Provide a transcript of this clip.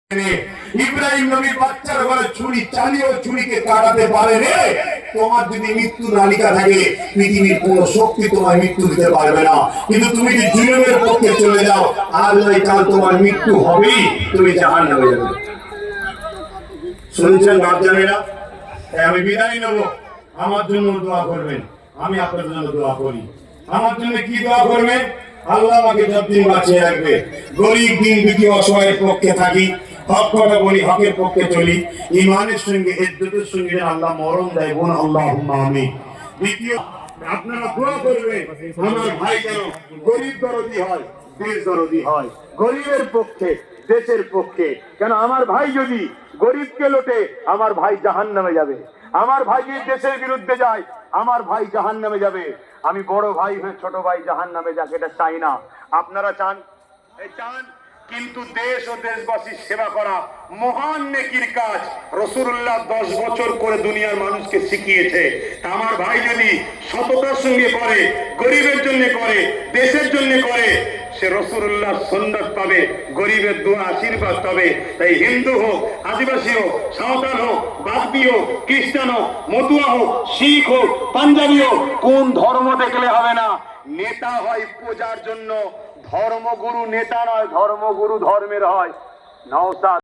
ইব্রাহিম নবী বাচ্চার ঘরে ছুরি চালিয়েও ছুরিকে কাটাতে পারে রে। তোমার যদি মৃত্যু নালিকা থাকে, পৃথিবীর কোন শক্তি তোমার মৃত্যু দিতে পারবে না। কিন্তু তুমি যদি জীবনের পক্ষে চলে যাও, আর নয় কাল তোমার মৃত্যু হবেই, তুমি জাহান্নামে যাবে। শুনছেন বাচ্চারা? আমি বিদায় নেব, আমার জন্য দোয়া করবেন, আমি আপনার জন্য দোয়া করি। আমার জন্য কি দোয়া করবেন? আল্লাহ আমাকে যতদিন বাঁচিয়ে রাখবে, গরিব দিন দুটি অসহায়ের পক্ষে থাকি, হক কথা বলি, হকের পক্ষে চলি, ইমানের সঙ্গে ইজ্জতের সঙ্গে আল্লাহ মরণ দেয়, বোন আল্লাহুম্মা আমিন। দ্বিতীয়, আপনারা দোয়া করবেন আমার ভাই যেন গরিব দরদি হয়, দেশ দরদি হয়, গরিবের পক্ষে, দেশের পক্ষে। কেন আমার ভাই যদি গরিবকে লোটে, আমার ভাই জাহান্নামে যাবে। আমার ভাই যদি দেশের বিরুদ্ধে যায়, আমার ভাই জাহান্নামে যাবে। আমি বড় ভাই হয়ে ছোট ভাই জাহান্নামে যাক, এটা চাই না। আপনারা চান? চান। কিন্তু দেশ ও দেশবাসীর সেবা করা মহান নেকির কাজ। রাসূলুল্লাহ 10 বছর করে দুনিয়ার মানুষকে শিখিয়েছে। আমার ভাই যদি সততার সঙ্গে করে, গরিবের জন্য করে, দেশের জন্য করে, সে রাসূলুল্লাহ সুন্নাত পাবে, গরিবের দোয়া আশীর্বাদ পাবে। তাই হিন্দু হোক, আদিবাসী হোক, সাঁওতাল হোক, বাগদি হোক, খ্রিস্টান হোক, মতুয়া হোক, শিখ হোক, পাঞ্জাবি হোক, কোন ধর্ম দেখলে হবে না। নেতা হয় পূজার জন্য, ধর্মগুরু নেতা নয়, ধর্মগুরু ধর্মের হয়। নওশাদ